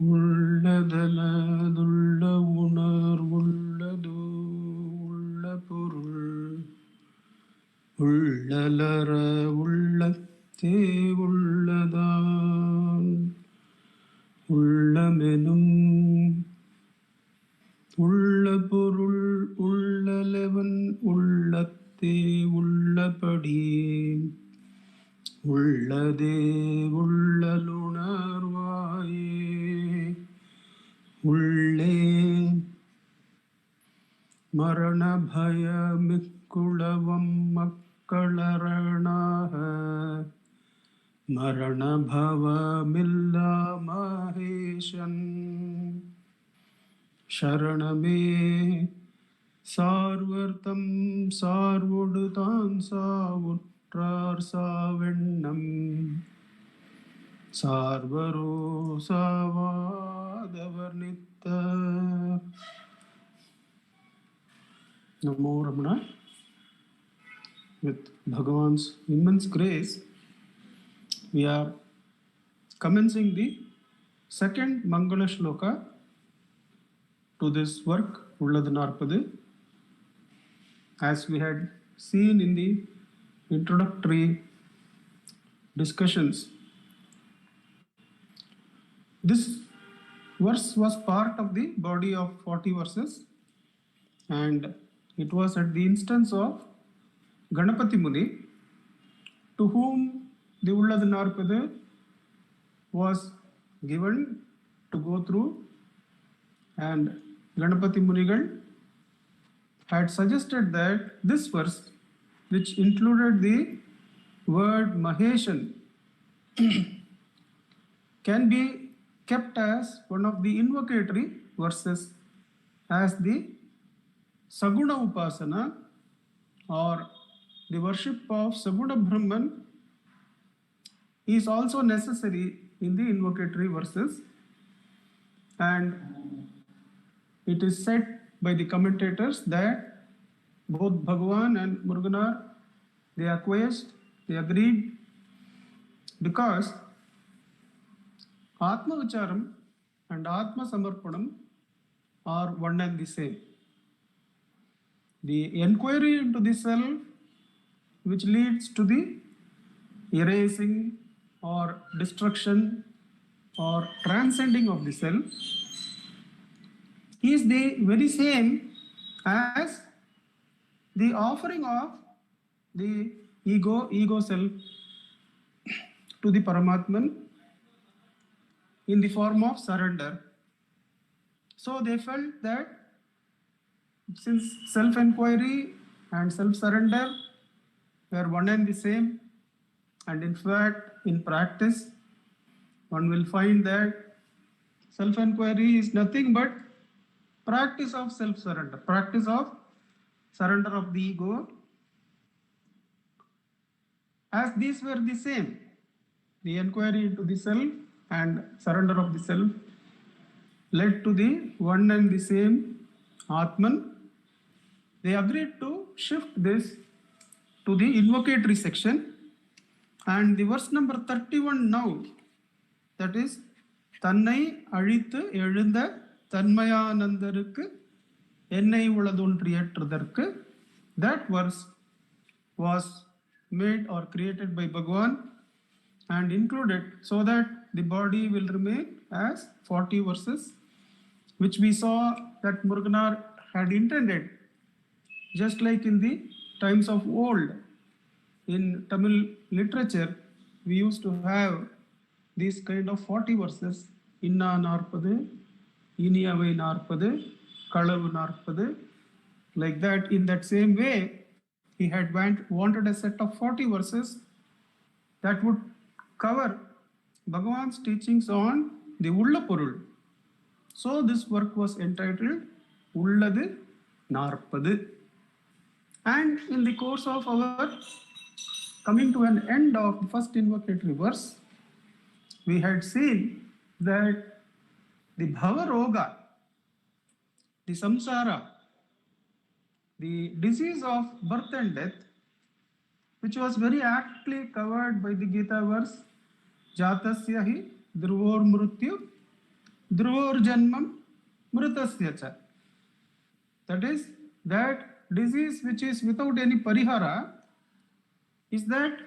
உள்ளதனதுள்ள உணர்வுள்ளது உள்ள பொருள் உள்ளலற உள்ளத்தே உள்ளதான் உள்ளமெனும் உள்ள பொருள் உள்ளலவன் உள்ளத்தே உள்ளபடி உள்ளதே உள்ளலுணர்வாயே உள்ளே மரண பயமிக்குளவம் மக்களரணாக மரண பவமில்லா மகேஷன் சரணமே சார்வர்த்தம் சார்வொடு தான் சாவுற்றார் சாவெண்ணம் சார்வரோ சாவாதவர் நித்த. Namo Ramana. With Bhagavan's immense grace, we are commencing the second Mangala Shloka to this work, Ulladu Narpadu. As we had seen in the introductory discussions, this verse was part of the body of 40 verses, and it was at the instance of Ganapati Muni, to whom the Ulladu Narpadu was given to go through, and Ganapati Munigal had suggested that this verse, which included the word Maheshan, can be kept as one of the invocatory verses, as the Saguna Upasana or the worship of Saguna Brahman is also necessary in the invocatory verses. And it is said by the commentators that both Bhagavan and Muruganar, they acquiesced, they agreed, because Atma Vicharam and Atma Samarpanam are one and the same. The enquiry into the self, which leads to the erasing or destruction or transcending of the self, is the very same as the offering of the ego self to the Paramatman in the form of surrender. So they felt that since self-enquiry and self-surrender were one and the same, and in fact in practice one will find that self-enquiry is nothing but practice of self-surrender, practice of surrender of the ego. As these were the same, the enquiry into the self and surrender of the self led to the one and the same Atman. They agreed to shift this to the invocatory section, and the verse number 31 now, that is தன்னை அழித்து எழுந்த தன்மயானந்தருக்கு என்னை உளதொன்றியற்றுதற்கு, that verse was made or created by Bhagavan and included so that the body will remain as 40 verses, which we saw that Muruganar had intended, just like in the times of old. In Tamil literature, we used to have these kind of 40 verses, Inna Narpadu, Iniyavai Narpadu, Kalavu Narpadu, like that. In that same way, he had wanted a set of 40 verses that would cover Bhagavan's teachings on the Ulla Porul. So this work was entitled Ulladu Narpadu. And in the course of our coming to an end of the first invocatory verse, we had seen that the Bhava Roga, the Samsara, the disease of birth and death, which was very aptly covered by the Gita verse, Jatasya hi Dhruvor Mrityu Dhruvor Janmam Mritasya cha. That is, that disease which is without any parihara is that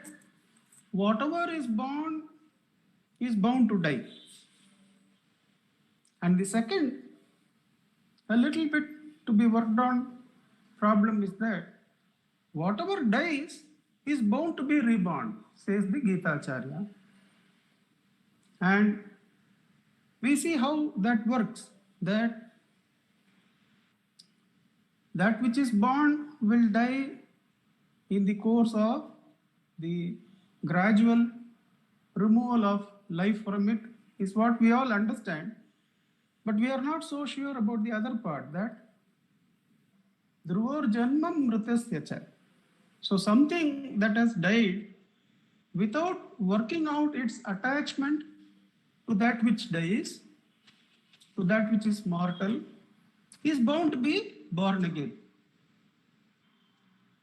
whatever is born is bound to die. And the second, a little bit to be worked on problem is that whatever dies is bound to be reborn, says the Gita Acharya. And we see how that works, that which is born will die in the course of the gradual removal of life from it, is what we all understand. But we are not so sure about the other part, that Dhruvor Janmam Mritasya cha. So something that has died without working out its attachment to that which dies, to that which is mortal, is bound to be born again.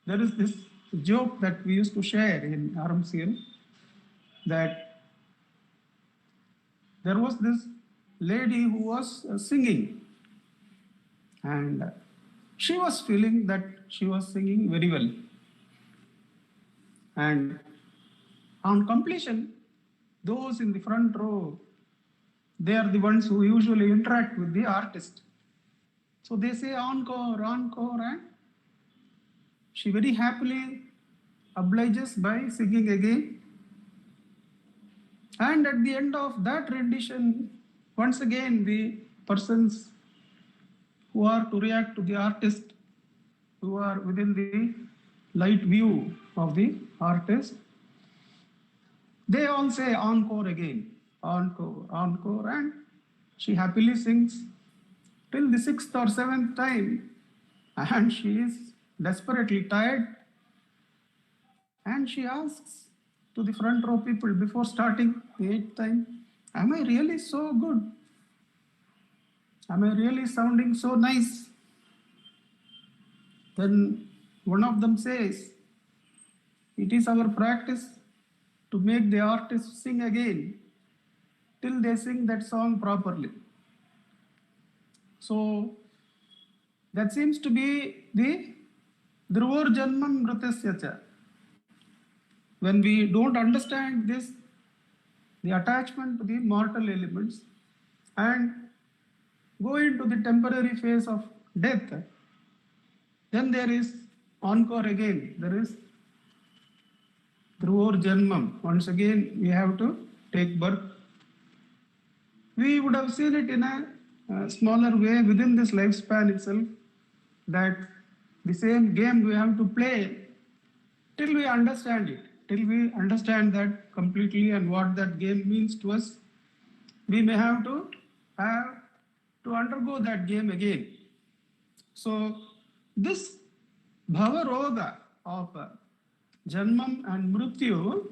There is this joke that we used to share in RMCL, that there was this lady who was singing, and she was feeling that she was singing very well. And on completion, those in the front row, they are the ones who usually interact with the artist. So they say encore, encore, and she very happily obliges by singing again. And at the end of that rendition, once again the persons who are to react to the artist, who are within the light view of the artist, they all say encore again, encore, encore, and she happily sings till the 6th or 7th time, and she is desperately tired, and she asks to the front row people before starting the 8th time, am I really so good? Am I really sounding so nice? Then one of them says, it is our practice to make the artist sing again till they sing that song properly. So that seems to be the Dhruvor Janmam Mritasya cha. When we don't understand this, the attachment to the mortal elements, and go into the temporary phase of death, then there is encore again. There is Dhruvor Janmam. Once again, we have to take birth. We would have seen it in a smaller way within this lifespan itself, that the same game we have to play till we understand it, till we understand that completely and what that game means to us. We may have to undergo that game again. So this bhava roga of Janmam and Mrityu,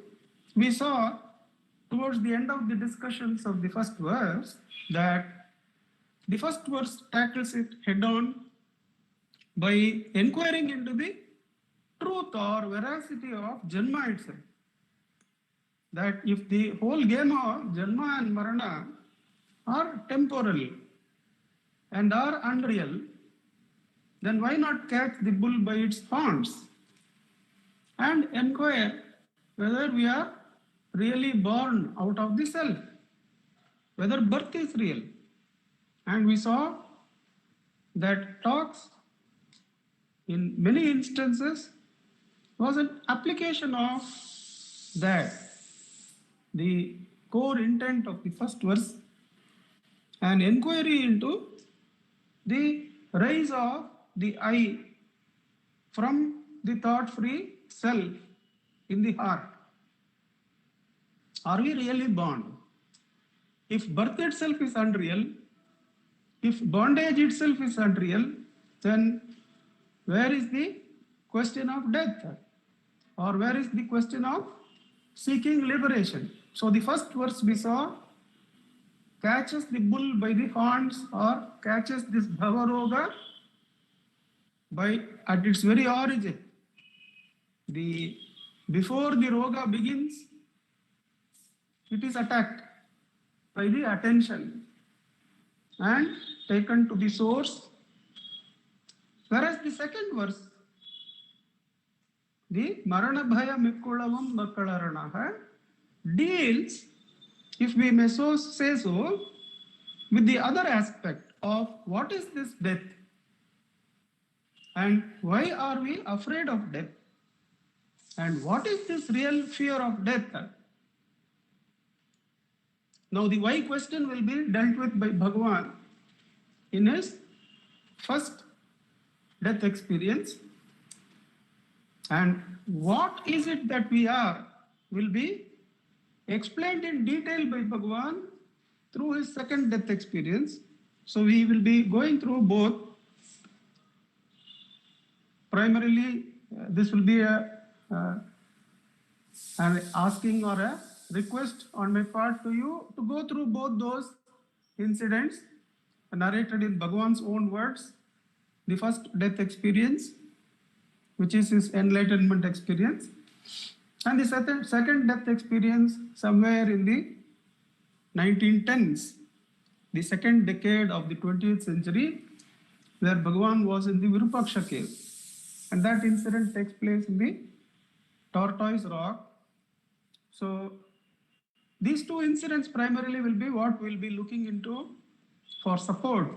we saw towards the end of the discussions of the first verse, that the first verse tackles it head on by inquiring into the truth or veracity of Janma itself. That if the whole game of Janma and Marana are temporal and are unreal, then why not catch the bull by its horns and inquire whether we are really born out of the self, whether birth is real. And we saw that talks in many instances was an application of that, the core intent of the first verse, an inquiry into the rise of the I from the thought-free self in the heart. Are we really born? If birth itself is unreal, if bondage itself is unreal, then where is the question of death? Or where is the question of seeking liberation? So the first verse we saw catches the bull by the horns, or catches this bhavaroga by at its very origin. Before the roga begins, it is attacked by the attention. and taken to the source. Whereas the second verse, the Marana Bhaya Mikulavam Makalaranaha, deals, if we may so say so, with the other aspect of what is this death and why are we afraid of death and what is this real fear of death. Now the why question will be dealt with by Bhagavan in his first death experience, and what is it that we are will be explained in detail by Bhagavan through his second death experience. So we will be going through both. Primarily, this will be an asking or a request on my part to you to go through both those incidents narrated in Bhagavan's own words. The first death experience, which is his enlightenment experience, and the second death experience somewhere in the 1910s, the second decade of the 20th century, where Bhagavan was in the Virupaksha cave. And that incident takes place in the Tortoise Rock. So these two incidents primarily will be what we'll be looking into for support,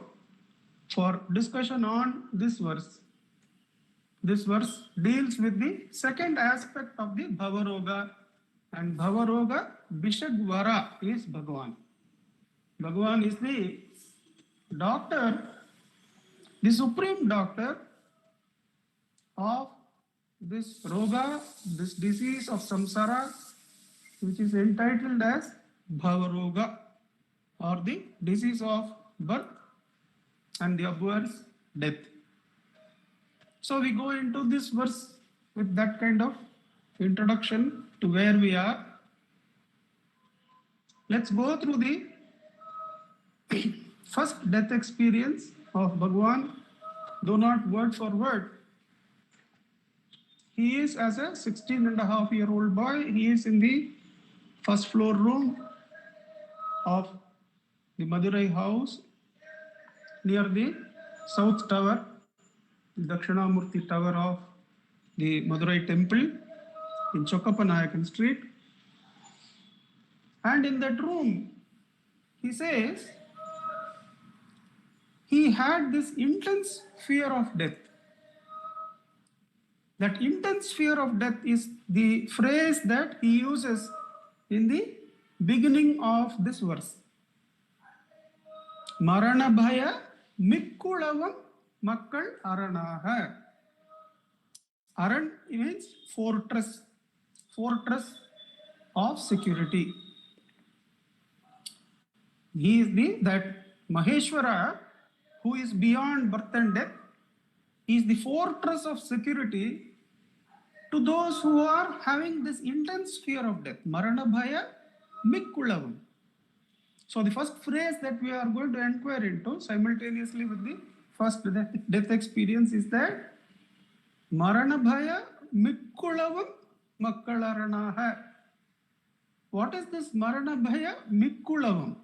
for discussion on this verse. This verse deals with the second aspect of the Bhavaroga, and Bhavaroga Bishagvara is Bhagavan. Bhagavan is the doctor, the supreme doctor of this Roga, this disease of samsara, which is entitled as Bhavaroga, or the disease of birth and the upwards death. So we go into this verse with that kind of introduction to where we are. Let's go through the first death experience of Bhagavan, though not word for word. He is as a 16-and-a-half-year-old boy. He is in the first floor room of the Madurai house near the South Tower, the Dakshinamurti Tower of the Madurai temple in Chokkapanayakan Street. And in that room, he says, he had this intense fear of death. That intense fear of death is the phrase that he uses in the beginning of this verse. Marana bhaya mikkulavam makkal aranaha. Aran means fortress, fortress of security. He is that Maheshwara who is beyond birth and death. He is the fortress of security to those who are having this intense fear of death. Marana bhaya mikkulavam. So the first phrase that we are going to inquire into simultaneously with the first death experience is that Marana bhaya mikkulavam makkalaranaha. What is this Marana bhaya mikkulavam?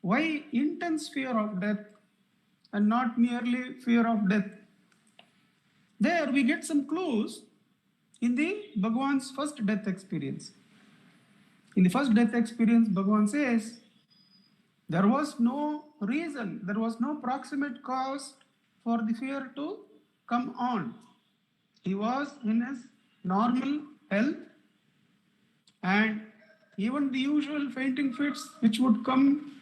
Why intense fear of death and not merely fear of death? There we get some clues in the Bhagavan's first death experience. In the first death experience, Bhagavan says, there was no reason, there was no proximate cause for the fear to come on. He was in his normal health, and even the usual fainting fits which would come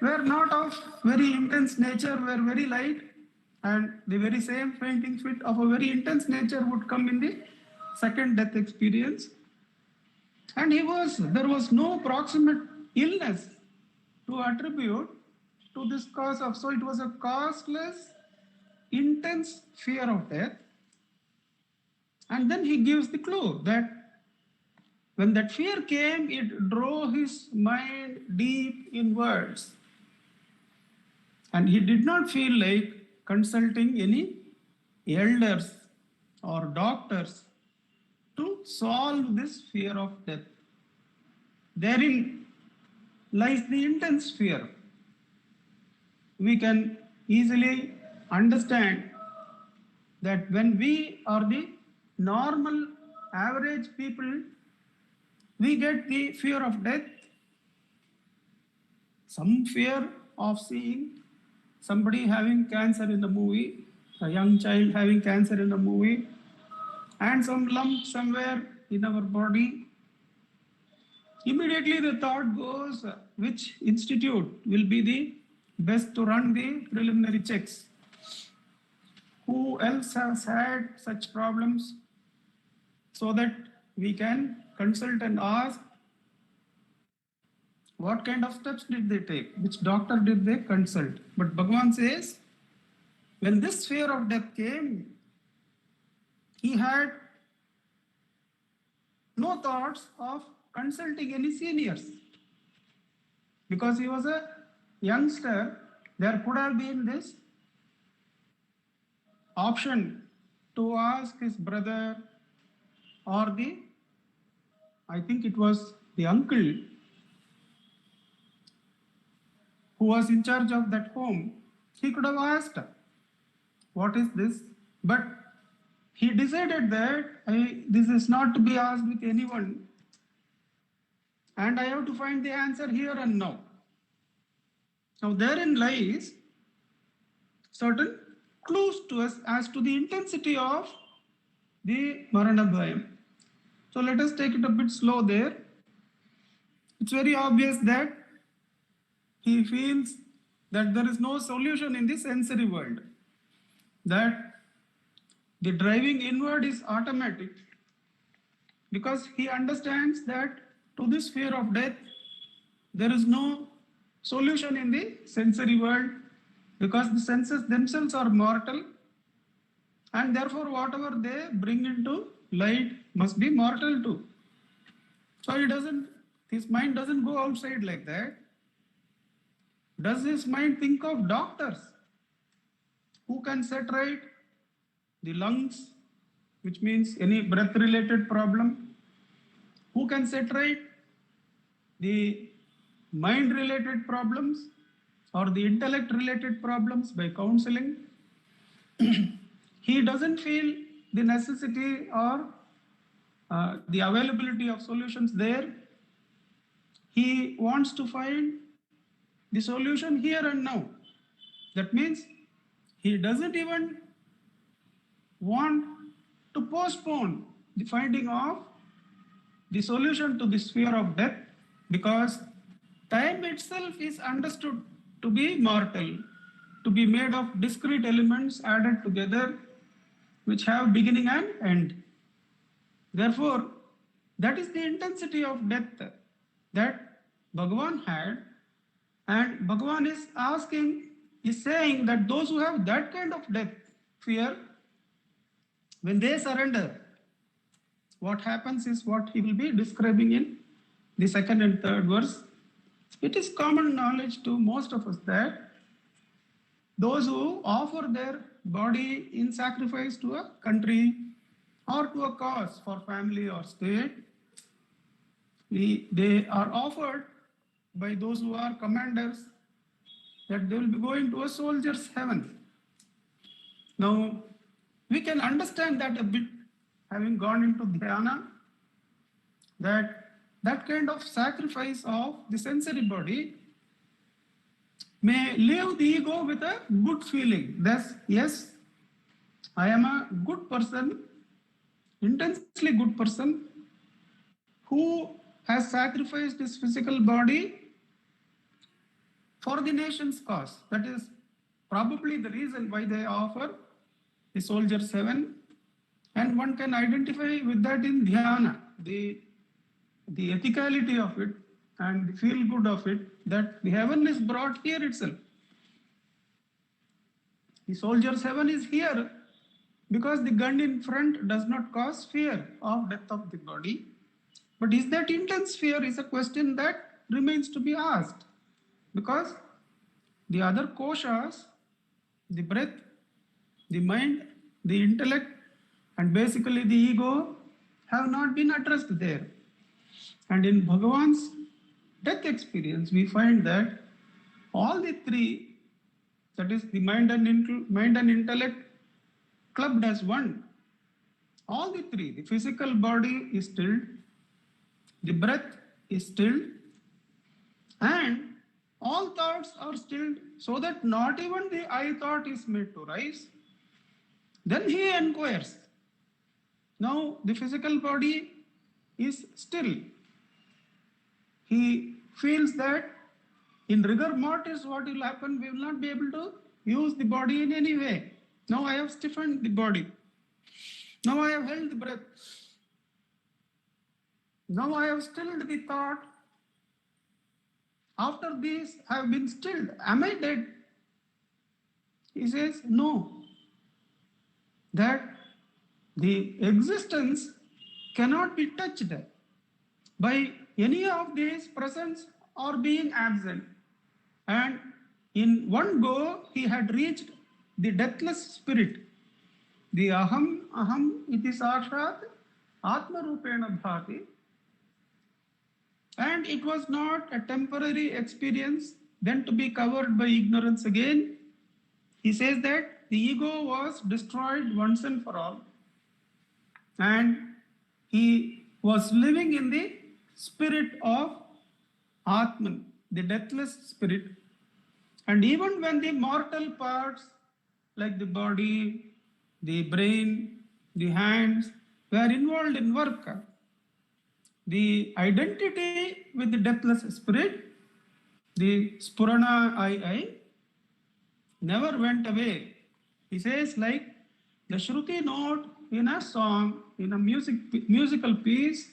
were not of very intense nature, were very light, and the very same fainting fit of a very intense nature would come in the second death experience. And there was no proximate illness to attribute to this cause of, so it was a causeless, intense fear of death. And then he gives the clue that when that fear came, it drove his mind deep inwards. And he did not feel like consulting any elders or doctors to solve this fear of death. Therein lies the intense fear. We can easily understand that when we are the normal average people, we get the fear of death, some fear of seeing somebody having cancer in a movie, a young child having cancer in a movie, and some lump somewhere in our body. Immediately the thought goes, which institute will be the best to run the preliminary checks? Who else has had such problems, so that we can consult and ask what kind of steps did they take, which doctor did they consult. But Bhagavan says, when this fear of death came, he had no thoughts of consulting any seniors. Because he was a youngster, there could have been this option to ask his brother or I think it was the uncle who was in charge of that home. He could have asked, what is this? But he decided that this is not to be asked with anyone, and I have to find the answer here and now. Now therein lies certain clues to us as to the intensity of the Marana Bhayam. So let us take it a bit slow there. It's very obvious that he feels that there is no solution in the sensory world, that the driving inward is automatic, because he understands that to this fear of death, there is no solution in the sensory world, because the senses themselves are mortal, and therefore whatever they bring into light must be mortal too. So his mind doesn't go outside like that. Does his mind think of doctors who can set right the lungs, which means any breath related problem? Who can set right the mind related problems or the intellect related problems by counseling? He doesn't feel the necessity or the availability of solutions there. He wants to find the solution here and now. That means he doesn't even want to postpone the finding of the solution to this fear of death, because time itself is understood to be mortal, to be made of discrete elements added together, which have beginning and end. Therefore, that is the intensity of death that Bhagavan had. And Bhagavan is saying that those who have that kind of death fear, when they surrender, what happens is what he will be describing in the second and third verse. It is common knowledge to most of us that those who offer their body in sacrifice to a country or to a cause for family or state, they are offered by those who are commanders that they will be going to a soldier's heaven. Now, we can understand that a bit, having gone into dhyana, that kind of sacrifice of the sensory body may leave the ego with a good feeling. Thus, yes, I am a good person, intensely good person, who has sacrificed his physical body for the nation's cause. That is probably the reason why they offer the soldier's heaven. And one can identify with that in dhyana, the ethicality of it and the feel good of it, that the heaven is brought here itself. The soldier's heaven is here because the gun in front does not cause fear of death of the body. But is that intense fear is a question that remains to be asked, because the other koshas, the breath, the mind, the intellect, and basically the ego have not been addressed there. And in Bhagavan's death experience, we find that all the three, that is the mind and intellect, clubbed as one. All the three, the physical body is stilled, the breath is stilled, and all thoughts are stilled, so that not even the I thought is made to rise. Then he inquires. Now the physical body is still. He feels that in rigor mortis, what will happen? We will not be able to use the body in any way. Now I have stiffened the body. Now I have held the breath. Now I have stilled the thought. After this, I have been stilled. Am I dead? He says, no. That the existence cannot be touched by any of these presence or being absent. And in one go, he had reached the deathless spirit. The aham iti sakshat atma rupena bhati. And it was not a temporary experience then to be covered by ignorance again. He says that the ego was destroyed once and for all. And he was living in the spirit of Atman, the deathless spirit. And even when the mortal parts like the body, the brain, the hands were involved in work, the identity with the deathless spirit, the spurana I, never went away. He says, like the Shruti note in a song, in a musical piece,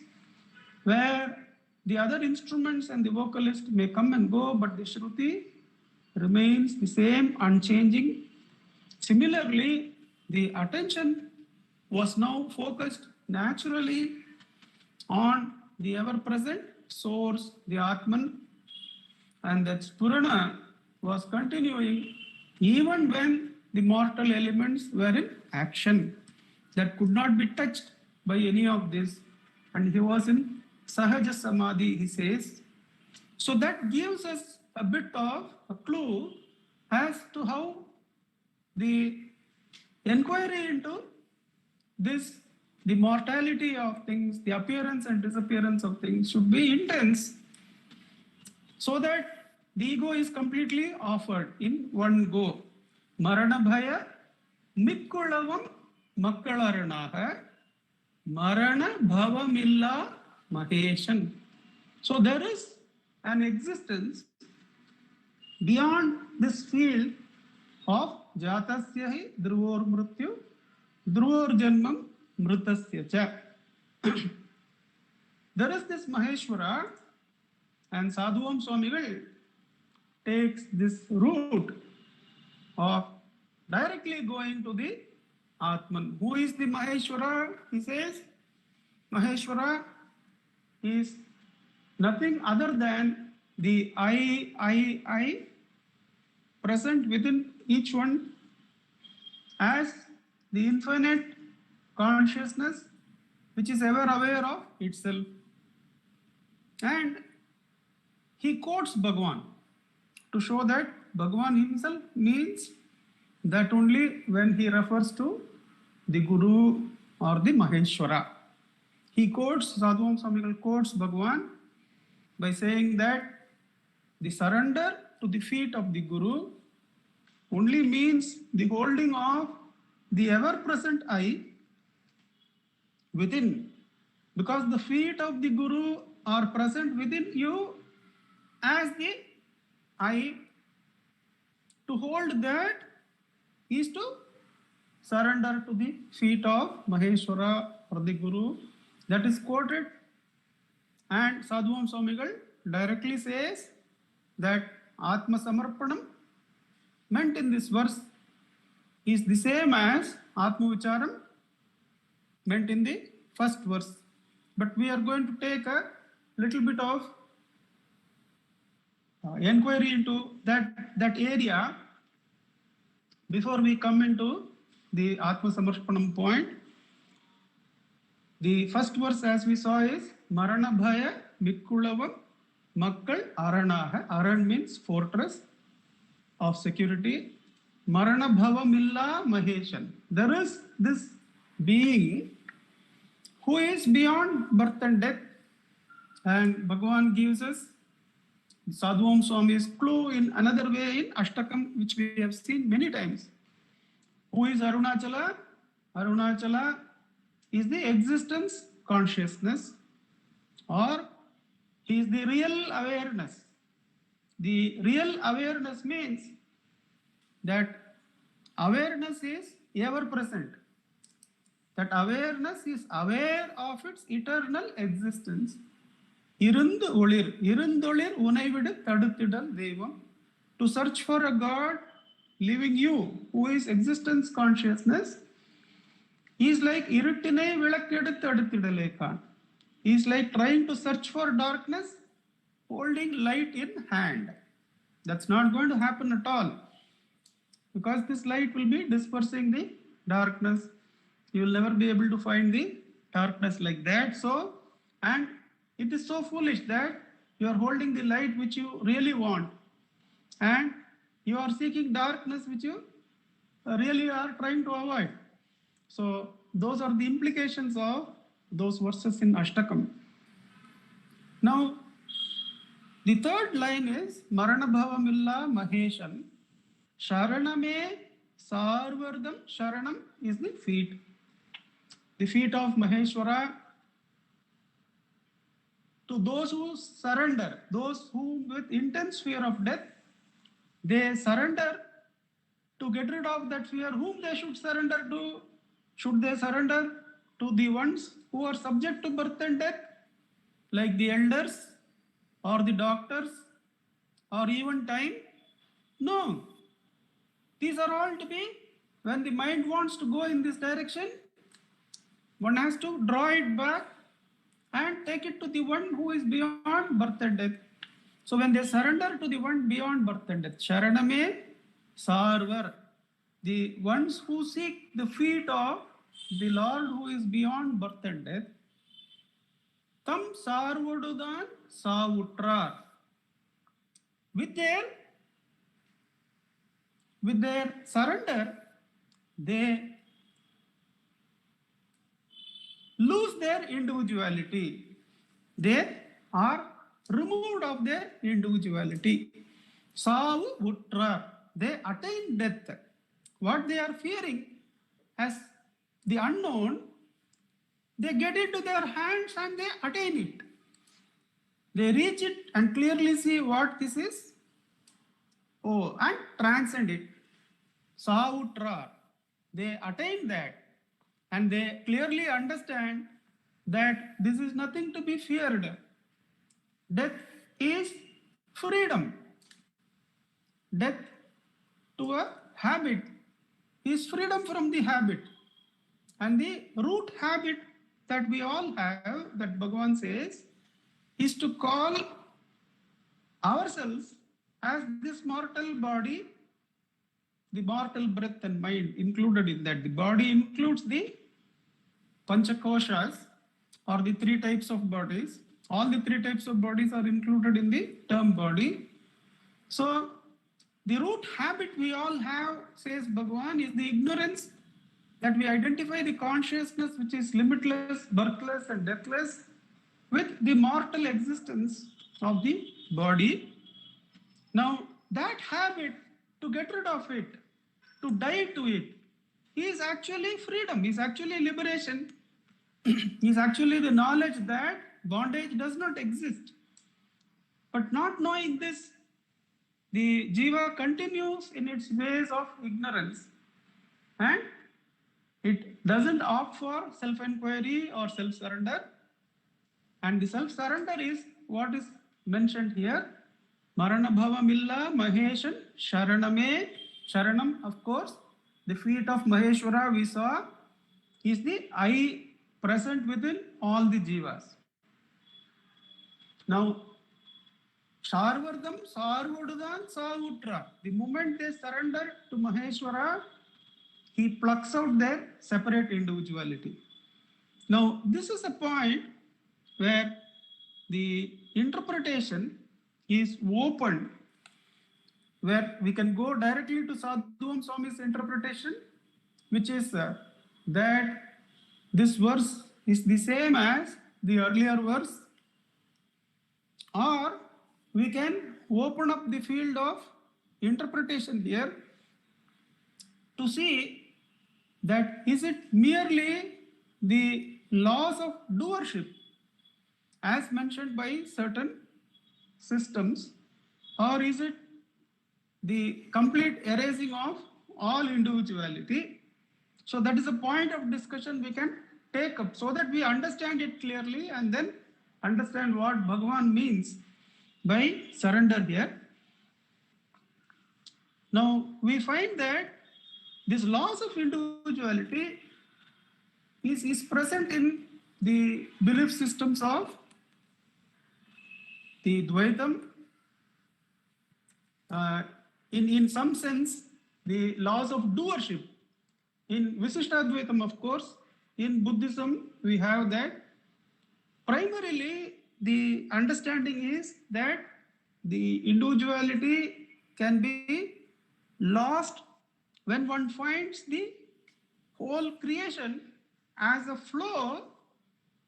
where the other instruments and the vocalist may come and go, but the Shruti remains the same, unchanging. Similarly, the attention was now focused naturally on the ever-present source, the Atman, and that Spurana was continuing even when the mortal elements were in action, that could not be touched by any of this. And he was in Sahaja Samadhi, he says. So that gives us a bit of a clue as to how the inquiry into this, the mortality of things, the appearance and disappearance of things should be intense, so that the ego is completely offered in one go. Marana bhaya mikkulavam makkalaranaha marana bhavamilla maheshan. So there is an existence beyond this field of jatasya hi dhruvor mrityu dhruvor janmam mritasya cha. There is this Maheshwara, and Sadhuvam Swamigal takes this route of directly going to the Atman. Who is the Maheshwara? He says, Maheshwara is nothing other than the I present within each one as the infinite consciousness which is ever aware of itself. And he quotes Bhagavan to show that Bhagavan himself means that only when he refers to the Guru or the Maheshwara. He quotes, Sadhuvam Swamigal quotes Bhagavan by saying that the surrender to the feet of the Guru only means the holding of the ever-present I within, because the feet of the Guru are present within you as the I. To hold that is to surrender to the feet of Maheshwara or the Guru. That is quoted, and Sadhuvam Swamigal directly says that Atma Samarpanam meant in this verse is the same as Atma Vicharam meant in the first verse. But we are going to take a little bit of inquiry into that area before we come into the Atma Samarpanam point. The first verse, as we saw, is Marana Bhaya Mikkulavam Makkal Aranaha. Aran means fortress of security. Marana Bhavamilla Maheshan. There is this being who is beyond birth and death. And Bhagavan gives us Sadhvam Swami's clue in another way in Ashtakam, which we have seen many times. Who is Arunachala? Arunachala is the existence consciousness, or he is the real awareness. The real awareness means that awareness is ever present. That awareness is aware of its eternal existence. Irundolir unaividu tadutidal devam. To search for a God living you, who is existence consciousness, is like iruttinai vilakkeduthu adutidalekan. Is like trying to search for darkness, holding light in hand. That's not going to happen at all, because this light will be dispersing the darkness. You will never be able to find the darkness like that. So, and it is so foolish that you are holding the light which you really want, and you are seeking darkness which you really are trying to avoid. So those are the implications of those verses in Ashtakam. Now, the third line is Marana Bhavamilla Maheshan. Sharaname Sarvardam. Sharanam is the feet. The feet of Maheshwara. To those who surrender, those who with intense fear of death, they surrender to get rid of that fear. Whom they should surrender to? Should they surrender to the ones who are subject to birth and death, like the elders or the doctors or even time? No. These are all to be, when the mind wants to go in this direction, one has to draw it back and take it to the one who is beyond birth and death. So when they surrender to the one beyond birth and death, Sharaname Sarvar, the ones who seek the feet of the Lord who is beyond birth and death, Tam Sarvadudan Savutrar. With their surrender, they lose their individuality. They are removed of their individuality. Savutrar. They attain death. What they are fearing as the unknown, they get into their hands and they attain it. They reach it and clearly see what this is. Oh, and transcend it. Savutrar. They attain that and they clearly understand that this is nothing to be feared. Death is freedom. Death to a habit is freedom from the habit. And the root habit that we all have, that Bhagavan says, is to call ourselves as this mortal body, the mortal breath and mind included in that. The body includes the Panchakoshas, or the three types of bodies. All the three types of bodies are included in the term body. So the root habit we all have, says Bhagavan, is the ignorance that we identify the consciousness which is limitless, birthless and deathless with the mortal existence of the body. Now that habit, to get rid of it, to die to it, is actually freedom, is actually liberation, is actually the knowledge that bondage does not exist. But not knowing this, the jiva continues in its ways of ignorance and it doesn't opt for self-inquiry or self-surrender. And the self-surrender is what is mentioned here. Marana Bhavamilla Maheshan Sharaname. Sharanam, of course, the feet of Maheshwara we saw, is the I present within all the jivas. Now, Sarvardam Sarvadudan Savutra. The moment they surrender to Maheshwara, he plucks out their separate individuality. Now, this is a point where the interpretation is opened, where we can go directly to Sadhuam Swami's interpretation, which is that this verse is the same as the earlier verse, or we can open up the field of interpretation here to see that is it merely the laws of doership as mentioned by certain systems, or is it the complete erasing of all individuality? So that is a point of discussion we can take up so that we understand it clearly and then understand what Bhagavan means by surrender here. Now we find that this loss of individuality is present in the belief systems of the Dvaitam. In some sense, the laws of doership. In Visishtadvaitam, of course, in Buddhism, we have that. Primarily, the understanding is that the individuality can be lost when one finds the whole creation as a flow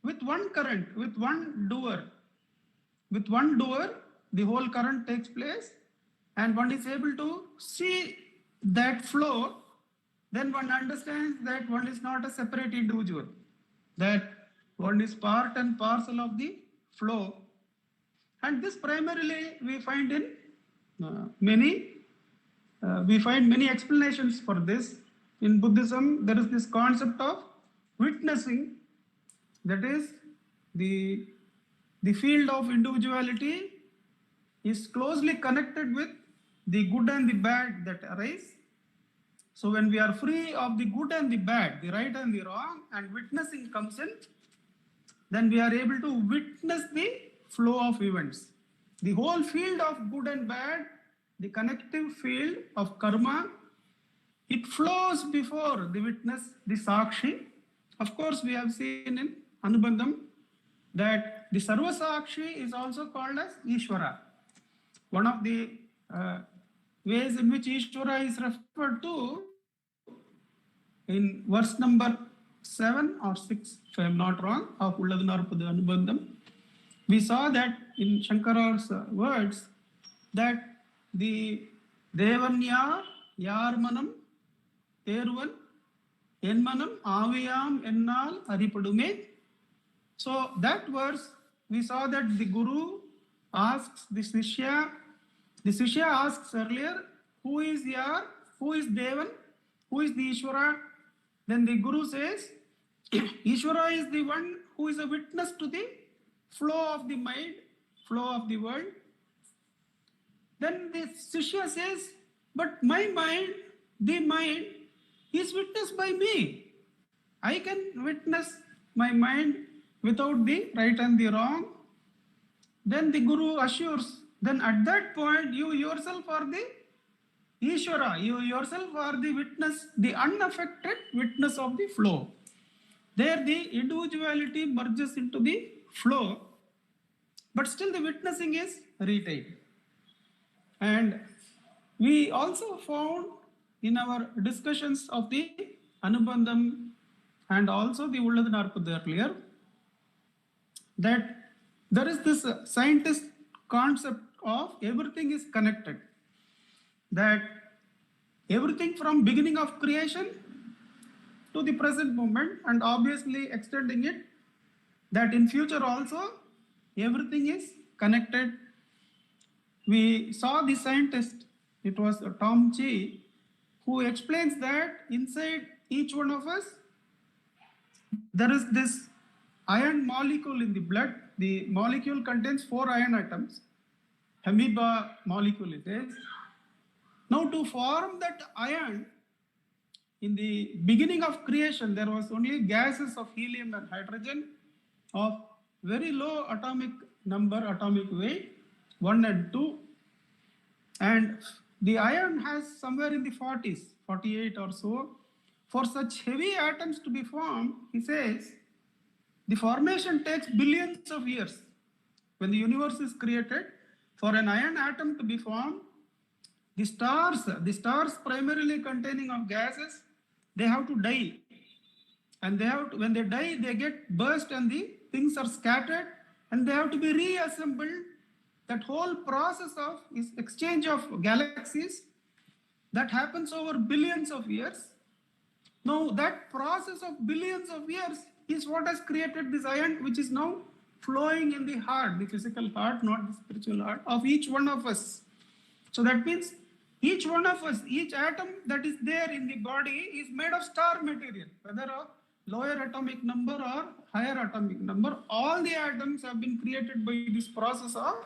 with one current, with one doer. With one doer, the whole current takes place, and one is able to see that flow. Then one understands that one is not a separate individual, that one is part and parcel of the flow. And this primarily we find in many explanations for this. In Buddhism, there is this concept of witnessing, that is the field of individuality is closely connected with the good and the bad that arise. So when we are free of the good and the bad, the right and the wrong, and witnessing comes in, then we are able to witness the flow of events. The whole field of good and bad, the connective field of karma, it flows before the witness, the sakshi. Of course, we have seen in Anubandham that the Sarva Sakshi is also called as Ishvara. One of the ways in which Ishvara is referred to in verse number 7 or 6, if I am not wrong, of Ulladu Narpadu Anubandham, we saw that in Shankara's words that the Devanya Yarmanam Teruvan Enmanam Aviyam Ennal Aripadume. So that verse, we saw that the Guru asks the Sishya asks earlier, who is Devan, who is the Ishvara? Then the Guru says, Ishvara is the one who is a witness to the flow of the mind, flow of the world. Then the Sishya says, but my mind, the mind, is witnessed by me. I can witness my mind without the right and the wrong. Then the Guru assures, then at that point you yourself are the Ishvara, you yourself are the witness, the unaffected witness of the flow. There the individuality merges into the flow, but still the witnessing is retained. And we also found in our discussions of the Anubandham and also the Ulladu Narpadu earlier that there is this scientist concept of everything is connected. That everything from beginning of creation to the present moment, and obviously extending it, that in future also everything is connected. We saw the scientist, it was Tom Chi, who explains that inside each one of us there is this iron molecule in the blood. The molecule contains 4 iron atoms. Amoeba molecule it is. Now to form that iron, in the beginning of creation, there was only gases of helium and hydrogen of very low atomic number, atomic weight, 1 and 2. And the iron has somewhere in the 40s, 48 or so. For such heavy atoms to be formed, he says, the formation takes billions of years. When the universe is created, For an iron atom to be formed, the stars primarily containing of gases, they have to die. And they have to, when they die, they get burst and the things are scattered and they have to be reassembled. That whole process of is exchange of galaxies that happens over billions of years. Now that process of billions of years is what has created this iron, which is now flowing in the heart, the physical heart, not the spiritual heart of each one of us. So that means each one of us, each atom that is there in the body is made of star material, whether a lower atomic number or higher atomic number. All the atoms have been created by this process of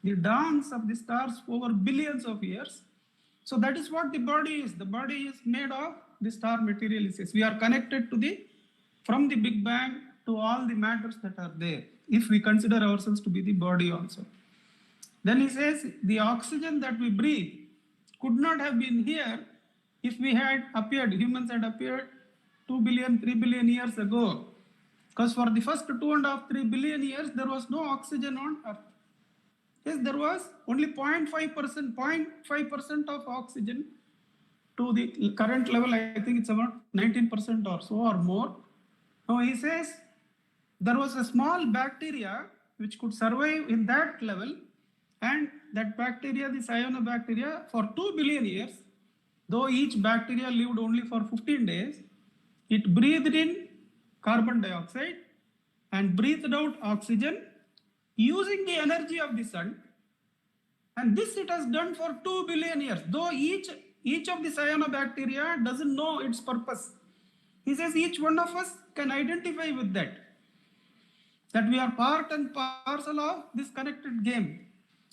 the dance of the stars over billions of years. So that is what the body is. The body is made of the star material. It says we are connected to the, from the Big Bang to all the matters that are there, if we consider ourselves to be the body also. Then he says the oxygen that we breathe could not have been here if we had appeared, humans had appeared 2 billion, 3 billion years ago. Because for the first 2.5, 3 billion years, there was no oxygen on Earth. Yes, there was only 0.5% of oxygen to the current level. I think it's about 19% or so or more. Now he says there was a small bacteria which could survive in that level, and that bacteria, the cyanobacteria, for 2 billion years, though each bacteria lived only for 15 days, it breathed in carbon dioxide and breathed out oxygen using the energy of the sun. And this it has done for 2 billion years, though each of the cyanobacteria doesn't know its purpose. He says each one of us can identify with that we are part and parcel of this connected game.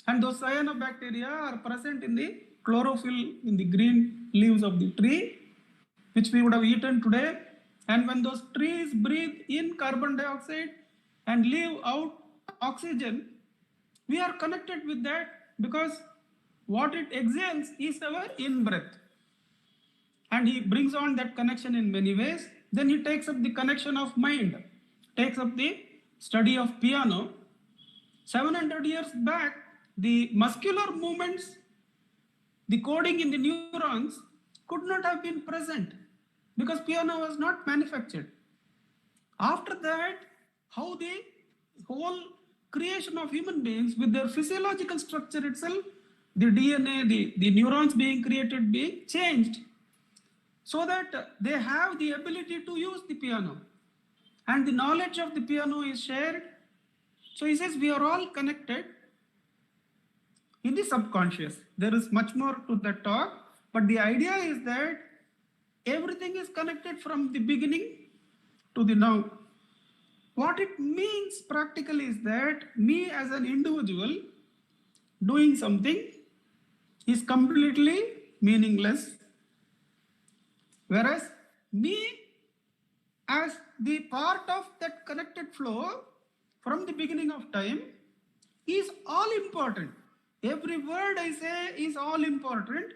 And those cyanobacteria are present in the chlorophyll, in the green leaves of the tree, which we would have eaten today. And when those trees breathe in carbon dioxide and leave out oxygen, we are connected with that because what it exhales is our in-breath. And he brings on that connection in many ways. Then he takes up the connection of mind, takes up the study of piano. 700 years back, the muscular movements, the coding in the neurons could not have been present because piano was not manufactured. After that, how the whole creation of human beings with their physiological structure itself, the DNA, the neurons being created, being changed so that they have the ability to use the piano. And the knowledge of the piano is shared. So he says we are all connected in the subconscious. There is much more to that talk, but the idea is that everything is connected from the beginning to the now. What it means practically is that me as an individual doing something is completely meaningless, whereas me as the part of that connected flow from the beginning of time is all important. Every word I say is all important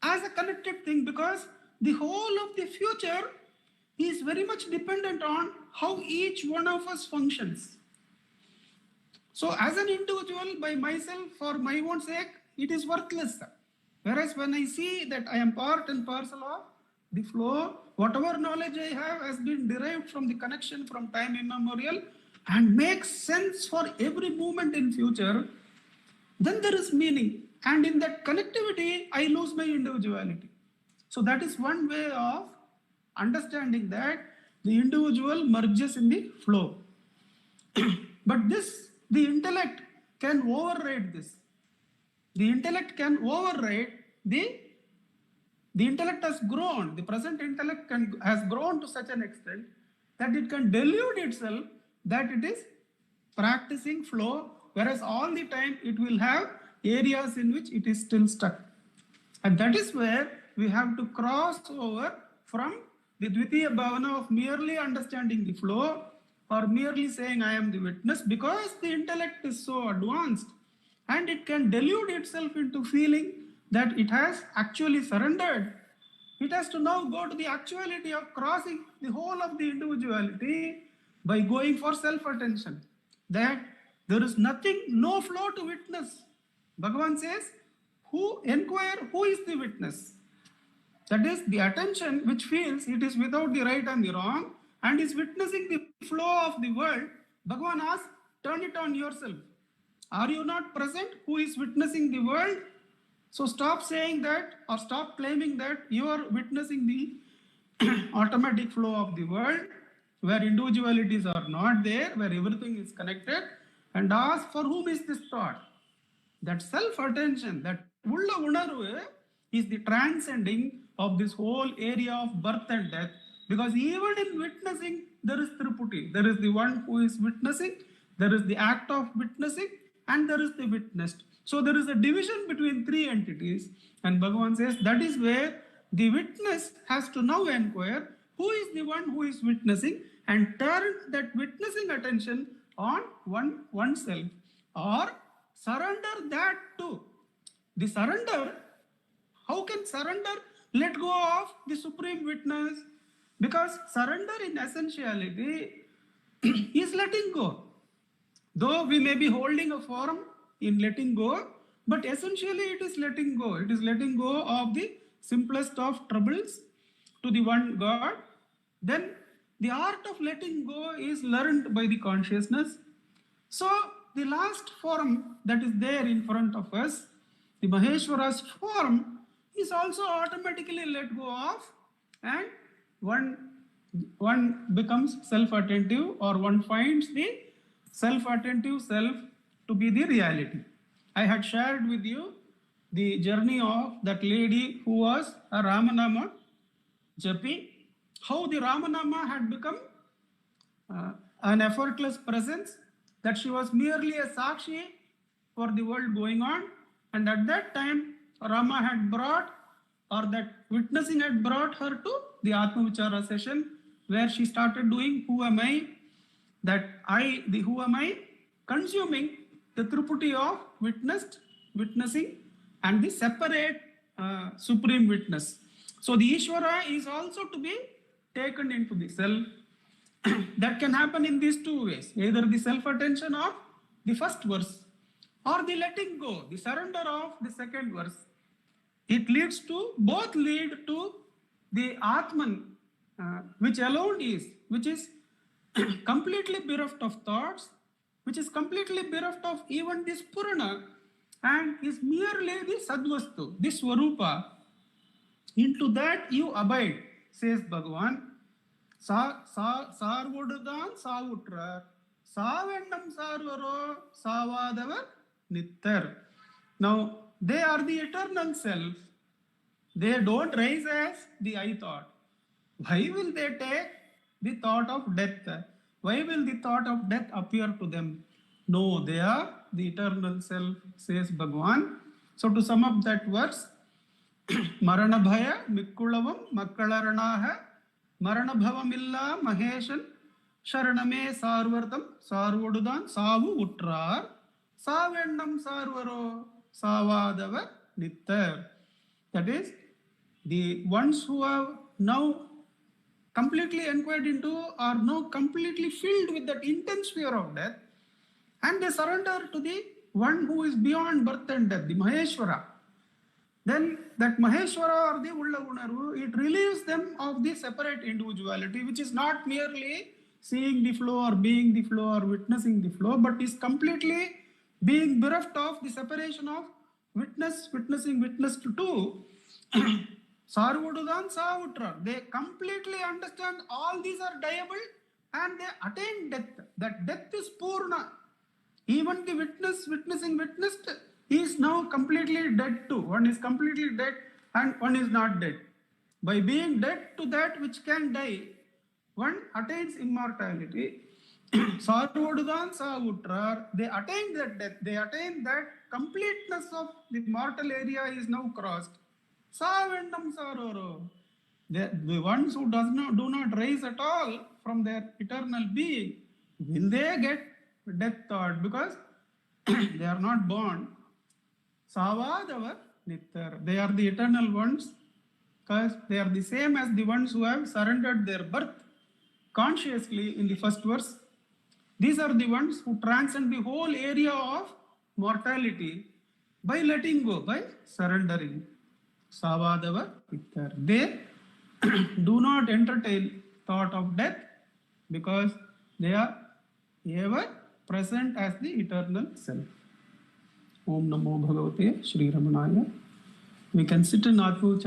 as a connected thing because the whole of the future is very much dependent on how each one of us functions. So as an individual, by myself, for my own sake, it is worthless. Whereas when I see that I am part and parcel of the flow, whatever knowledge I have has been derived from the connection from time immemorial and makes sense for every moment in future, then there is meaning. And in that connectivity, I lose my individuality. So that is one way of understanding that the individual merges in the flow. But this, the intellect can override this. The intellect can override the intellect has grown, the present intellect has grown to such an extent that it can delude itself that it is practicing flow, whereas all the time it will have areas in which it is still stuck. And that is where we have to cross over from the Dvitiya Bhavana of merely understanding the flow or merely saying I am the witness, because the intellect is so advanced and it can delude itself into feeling that it has actually surrendered. It has to now go to the actuality of crossing the whole of the individuality by going for self-attention. That there is nothing, no flow to witness. Bhagavan says, who inquire, who is the witness? That is the attention which feels it is without the right and the wrong and is witnessing the flow of the world. Bhagavan asks, turn it on yourself. Are you not present? Who is witnessing the world? So stop saying that or stop claiming that you are witnessing the automatic flow of the world where individualities are not there, where everything is connected, and ask for whom is this thought? That self-attention, that ulla unarvu is the transcending of this whole area of birth and death. Because even in witnessing, there is Triputi. There is the one who is witnessing, there is the act of witnessing, and there is the witnessed. So there is a division between three entities. And Bhagavan says that is where the witness has to now inquire who is the one who is witnessing and turn that witnessing attention on oneself or surrender that to. The surrender, how can surrender let go of the supreme witness? Because surrender in essentiality is letting go. Though we may be holding a form in letting go, but essentially it is letting go. It is letting go of the simplest of troubles to the one God. Then the art of letting go is learned by the consciousness. So the last form that is there in front of us, the Maheshwara's form, is also automatically let go of, and one becomes self-attentive, or one finds the self-attentive self to be the reality. I had shared with you the journey of that lady who was a Ramanama Japi, how the Ramanama had become an effortless presence, that she was merely a Sakshi for the world going on. And at that time, Rama had brought, or that witnessing had brought her to the Atma Vichara session, where she started doing who am I, that I, the who am I, consuming the Triputi of witnessed, witnessing, and the separate supreme witness. So the Ishvara is also to be taken into the self. That can happen in these two ways, either the self-attention of the first verse or the letting go, the surrender of the second verse. It leads to, both lead to the Atman, which alone is, which is completely bereft of thoughts, which is completely bereft of even this Purana, and is merely the Sadvastu, this Swarupa. Into that you abide, says Bhagavan. Sarvodudan Savutrar, Savendam Sarvaro, Savadavar Nittar. Now, they are the eternal self. They don't rise as the I thought. Why will they take the thought of death? Why will the thought of death appear to them? No, they are the eternal self, says Bhagavan. So to sum up that verse, Marana Bhaya, Mikkulavam, Makkalaranaha, Marana Bhavamilla, Maheshan, Sharaname Sarvartam, Sarvodudan, Savu Utrar, Savendam Sarvaro, Savadavar Nittar. That is, the ones who have now completely inquired into are now completely filled with that intense fear of death, and they surrender to the one who is beyond birth and death, the Maheshwara. Then that Maheshwara or the Ulladu Narpadu, it relieves them of the separate individuality, which is not merely seeing the flow or being the flow or witnessing the flow, but is completely being bereft of the separation of witness, witnessing, witnessed to. Sarvodudan Savutra. They completely understand all these are dieable and they attain death. That death is Purna. Even the witness, witnessing, witnessed is now completely dead too. One is completely dead and one is not dead. By being dead to that which can die, one attains immortality. Sarvodudan Savutrar, they attain that death, they attain that completeness of the mortal area is now crossed. Savendam Saroro, the ones who do not rise at all from their eternal being, will they get death thought? Because they are not born. Savadavar Nittar, they are the eternal ones, because they are the same as the ones who have surrendered their birth consciously in the first verse. These are the ones who transcend the whole area of mortality. by letting go, by surrendering. Savadava Pitar. They do not entertain thought of death because they are ever present as the eternal self. Om Namo Bhagavate Sri Ramanaya. We can sit in Atma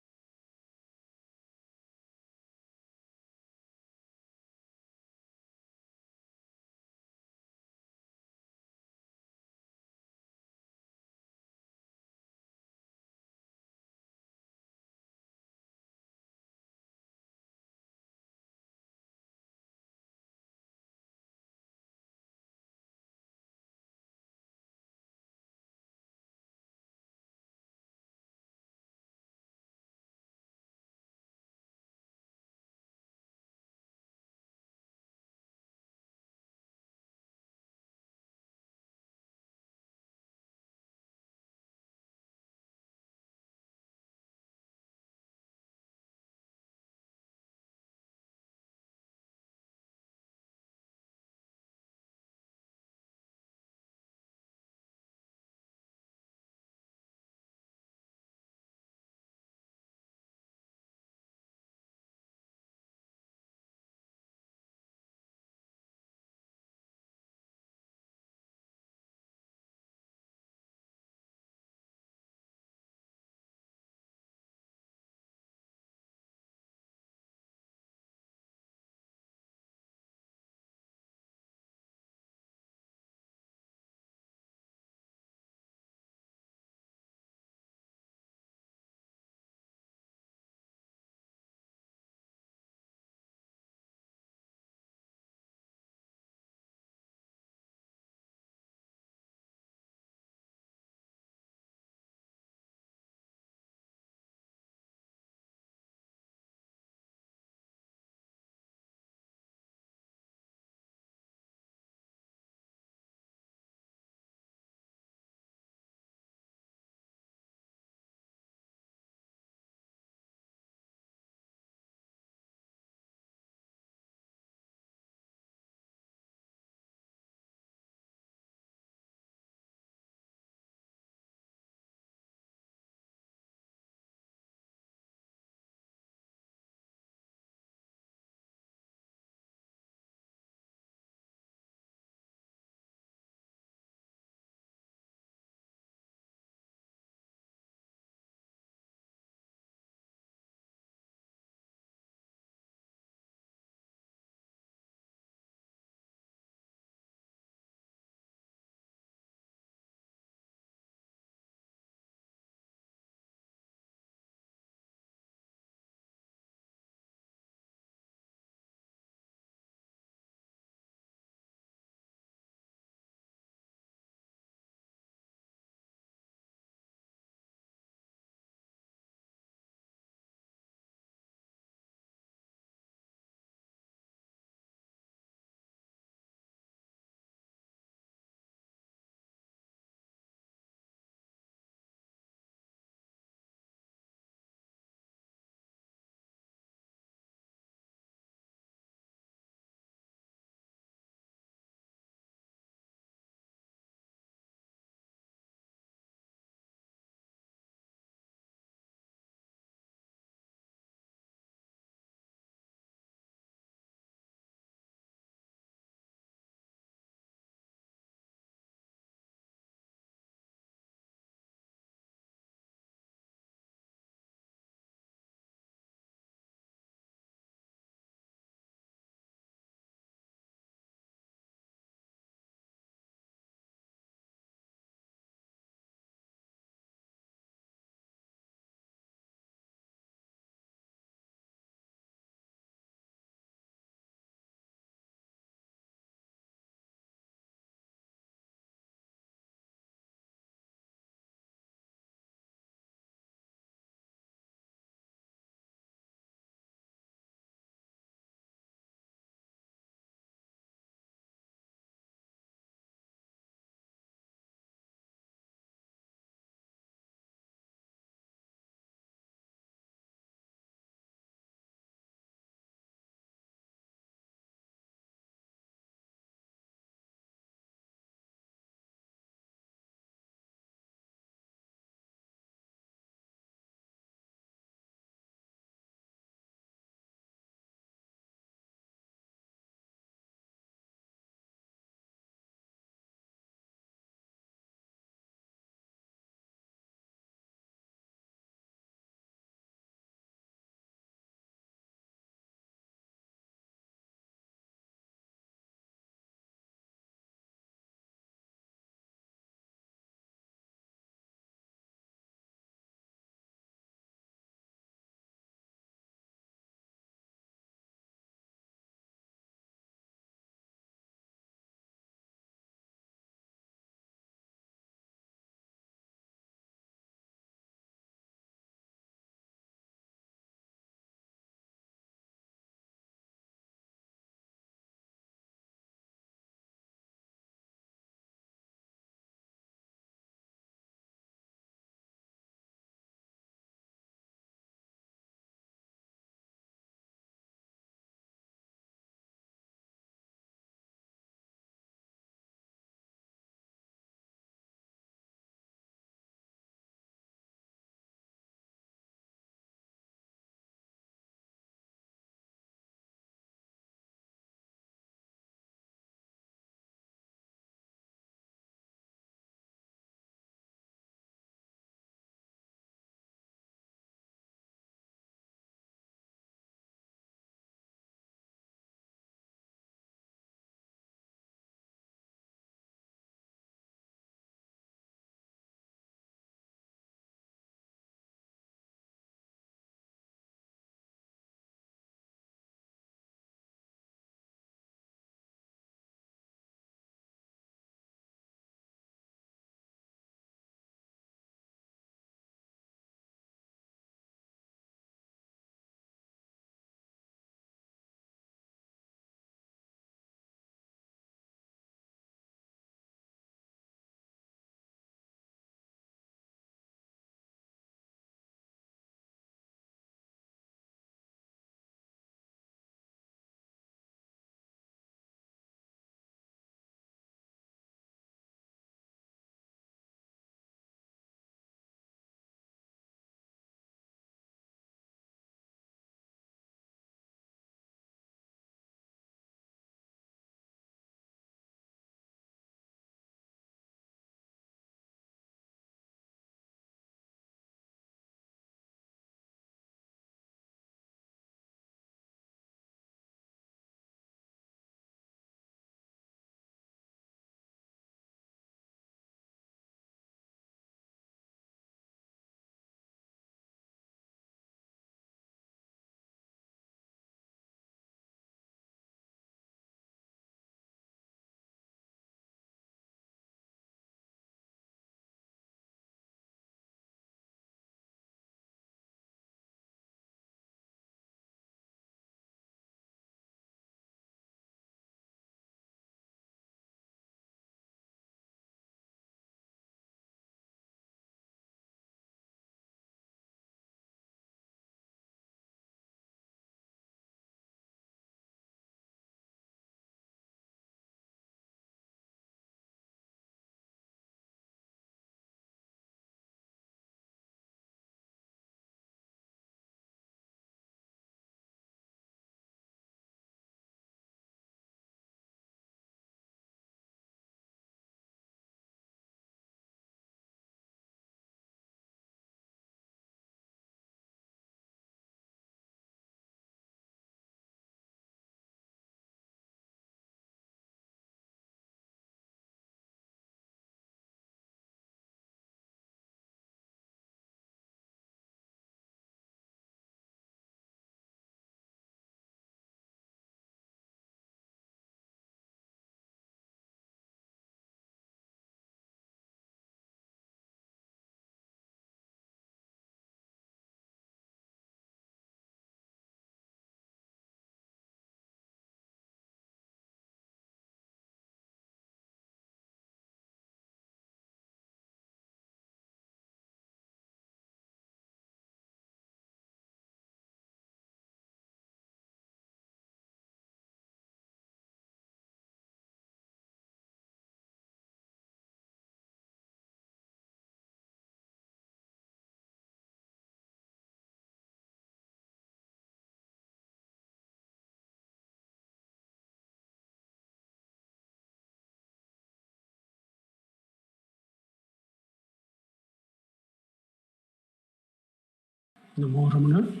Namo Ramana.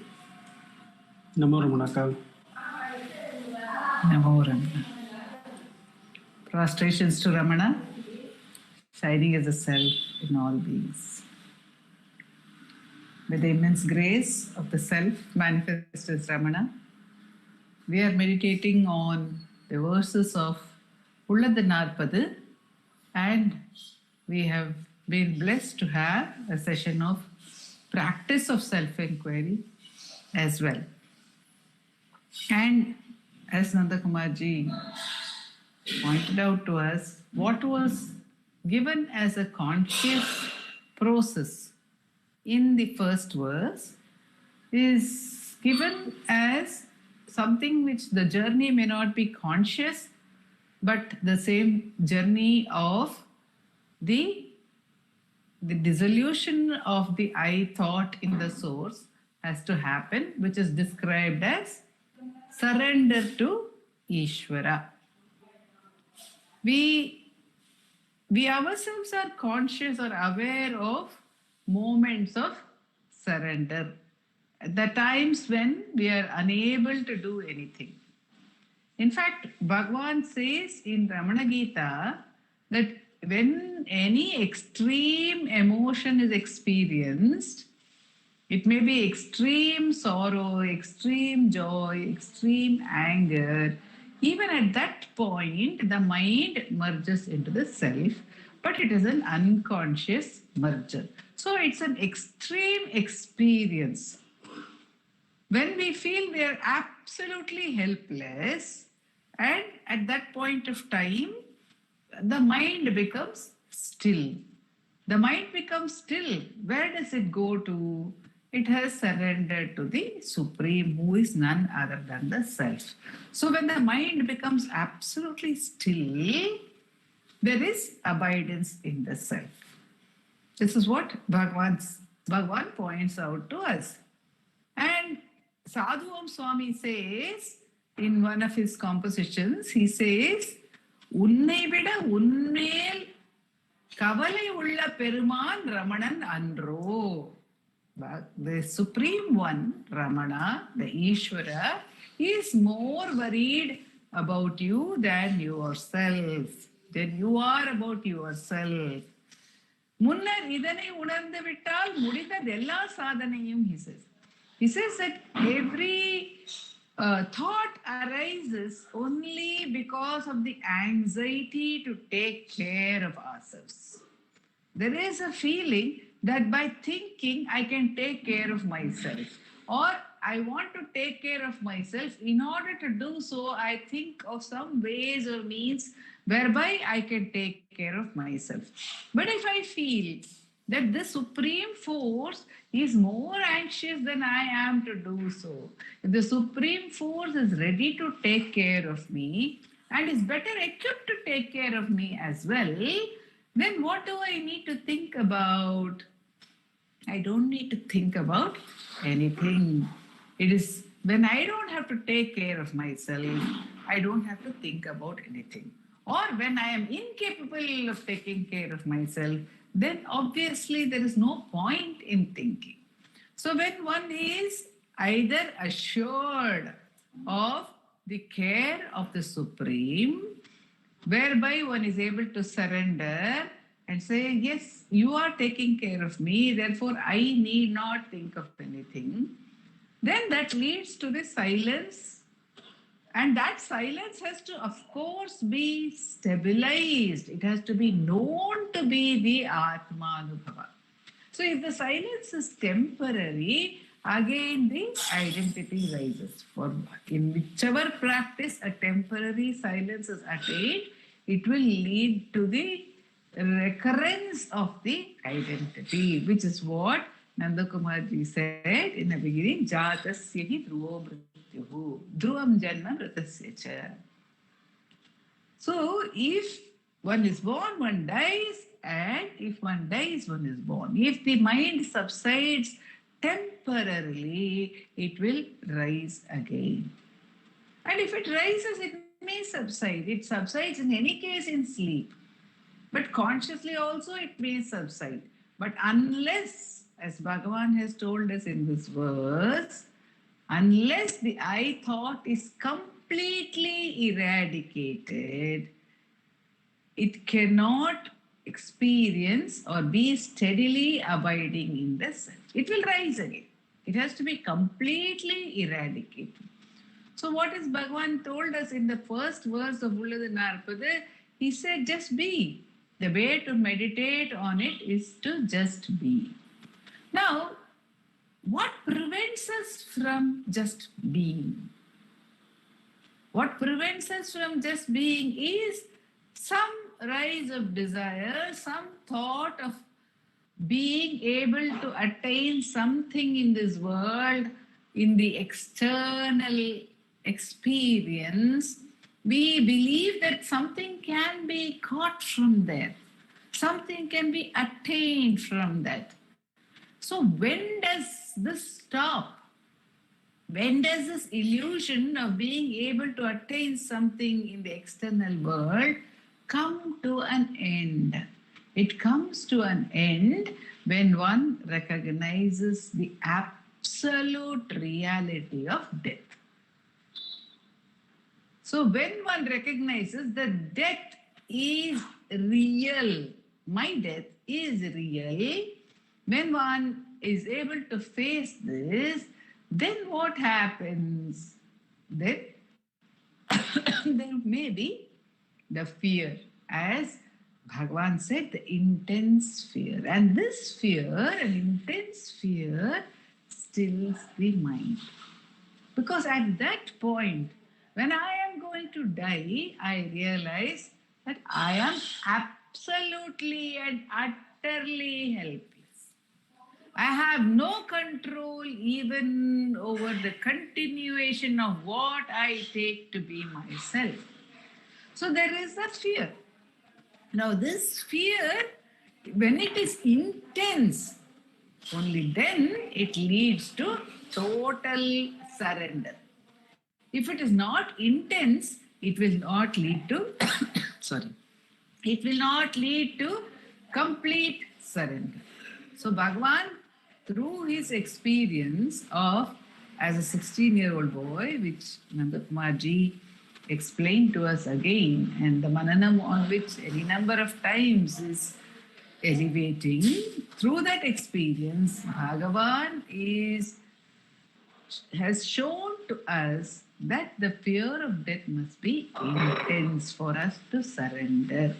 Namo Ramanaka. Namo Ramana. Prostrations to Ramana, shining as a self in all beings. With the immense grace of the self manifest as Ramana, we are meditating on the verses of Ulladu Narpadu, and we have been blessed to have a session of practice of self-inquiry as well. And as Nanda Kumarji pointed out to us, what was given as a conscious process in the first verse is given as something which the journey may not be conscious, but the same journey of the dissolution of the I thought in the source has to happen, which is described as surrender to Ishvara. We ourselves are conscious or aware of moments of surrender, the times when we are unable to do anything. In fact, Bhagavan says in Ramana Gita that when any extreme emotion is experienced, it may be extreme sorrow, extreme joy, extreme anger, even at that point, the mind merges into the self, but it is an unconscious merger. So it's an extreme experience. When we feel we are absolutely helpless, and at that point of time, the mind becomes still. The mind becomes still. Where does it go to? It has surrendered to the Supreme, who is none other than the Self. So when the mind becomes absolutely still, there is abidance in the Self. This is what Bhagavan points out to us. And Sadhu Om Swami says, in one of his compositions, he says, Unnai vida unnmel kavalai ulla peruman Ramanan andro. The Supreme One, Ramana, the Ishvara, is more worried about you than yourself. Than you are about yourself. முன்னர் இதனை உணர்ந்து விட்டால் முடிந்ததெல்லா சாதனையும், he says. He says that every thought arises only because of the anxiety to take care of ourselves. There is a feeling that by thinking I can take care of myself, or I want to take care of myself. In order to do so, I think of some ways or means whereby I can take care of myself. But if I feel that the Supreme Force is more anxious than I am to do so, if the Supreme Force is ready to take care of me and is better equipped to take care of me as well, then what do I need to think about? I don't need to think about anything. It is when I don't have to take care of myself, I don't have to think about anything. Or when I am incapable of taking care of myself, then obviously there is no point in thinking. So when one is either assured of the care of the Supreme, whereby one is able to surrender and say, yes, you are taking care of me, therefore I need not think of anything, then that leads to the silence. And that silence has to, of course, be stabilized. It has to be known to be the Atmanubhava. So if the silence is temporary, again the identity rises. For in whichever practice a temporary silence is attained, it will lead to the recurrence of the identity, which is what Nanda Kumarji said in the beginning, Jatasya hi dhruvo mrityuhu, dhruvam janma mritasya cha. So if one is born, one dies, and if one dies, one is born. If the mind subsides temporarily, it will rise again. And if it rises, it may subside. It subsides in any case in sleep. But consciously also it may subside. But unless as Bhagavan has told us in this verse, unless the I thought is completely eradicated, it cannot experience or be steadily abiding in the self. It will rise again. It has to be completely eradicated. So what is Bhagavan told us in the first verse of Ulladu Narpadu? He said, just be. The way to meditate on it is to just be. Now, what prevents us from just being? What prevents us from just being is some rise of desire, some thought of being able to attain something in this world, in the external experience. We believe that something can be caught from there, something can be attained from that. So, when does this stop? When does this illusion of being able to attain something in the external world come to an end? It comes to an end when one recognizes the absolute reality of death. So when one recognizes that death is real, my death is real, when one is able to face this, then what happens? Then there may be the fear, as Bhagavan said, the intense fear. And this fear, an intense fear, stills the mind. Because at that point, when I am going to die, I realize that I am absolutely and utterly helpless. I have no control even over the continuation of what I take to be myself. So there is a fear. Now, this fear, when it is intense, only then it leads to total surrender. If it is not intense, it will not lead to, it will not lead to complete surrender. So Bhagavan, through his experience of as a 16-year-old boy, which Nanda Kumarji explained to us again, and the Mananam on which any number of times is elevating, through that experience, Bhagavan has shown to us that the fear of death must be intense for us to surrender.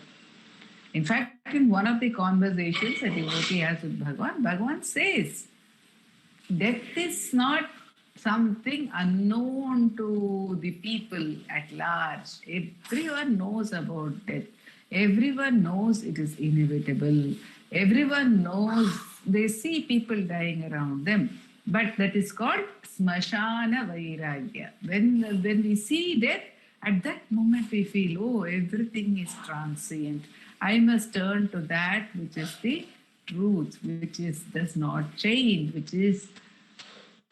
In fact, in one of the conversations that devotee has with Bhagavan, Bhagavan says, death is not something unknown to the people at large. Everyone knows about death. Everyone knows it is inevitable. Everyone knows, they see people dying around them. But that is called smashana vairagya. When we see death, at that moment we feel, oh, everything is transient. I must turn to that which is the truth, which does not change, which is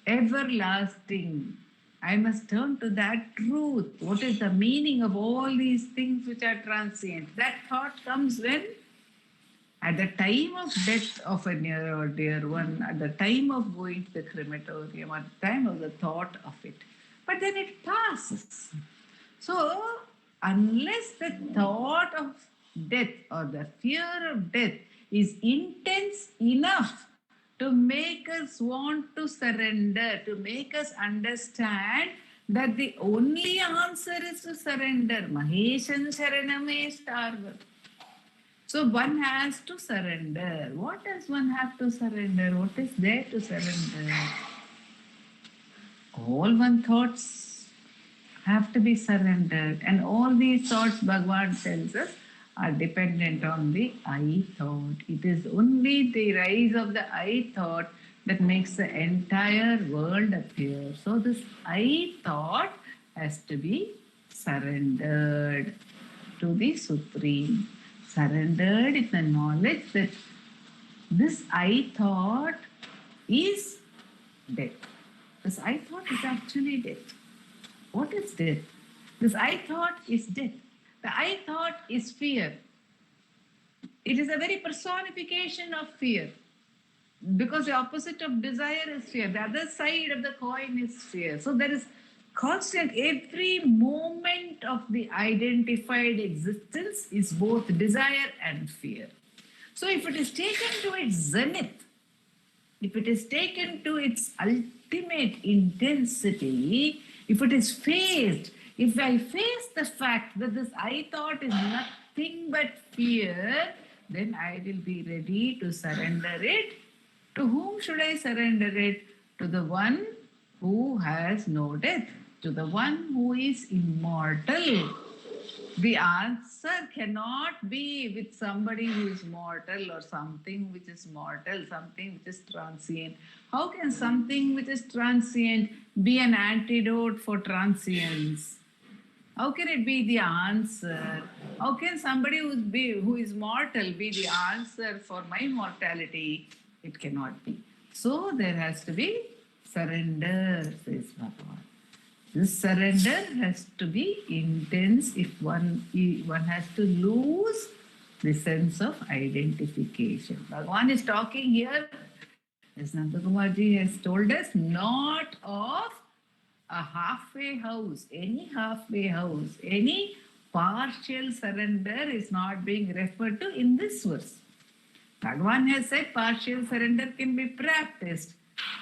everlasting. I must turn to that truth. What is the meaning of all these things which are transient? That thought comes when? At the time of death of a near or dear one, at the time of going to the crematorium, at the time of the thought of it. But then it passes. So, unless the thought of death or the fear of death is intense enough to make us want to surrender, to make us understand that the only answer is to surrender. Maheshan Sharaname Starva. So one has to surrender. What does one have to surrender? What is there to surrender? All one's thoughts have to be surrendered. And all these thoughts, Bhagavan tells us, are dependent on the I thought. It is only the rise of the I thought that makes the entire world appear. So this I thought has to be surrendered to the Supreme. Surrendered in the knowledge that this I thought is death. This I thought is actually death. What is death? This I thought is death. The I thought is fear. It is a very personification of fear. because the opposite of desire is fear. The other side of the coin is fear. So there is constant, every moment of the identified existence is both desire and fear. So if it is taken to its zenith, if it is taken to its ultimate intensity, if it is faced, if I face the fact that this I thought is nothing but fear, then I will be ready to surrender it. To whom should I surrender it? To the one who has no death, to the one who is immortal. The answer cannot be with somebody who is mortal or something which is mortal, something which is transient. How can something which is transient be an antidote for transience? How can it be the answer? How can somebody who is mortal be the answer for my mortality? It cannot be. So there has to be surrender, says Bhagavan. This surrender has to be intense if one has to lose the sense of identification. Bhagavan is talking here, as Nandakumarji has told us, not of a halfway house, any partial surrender is not being referred to in this verse. Bhagavan has said partial surrender can be practiced.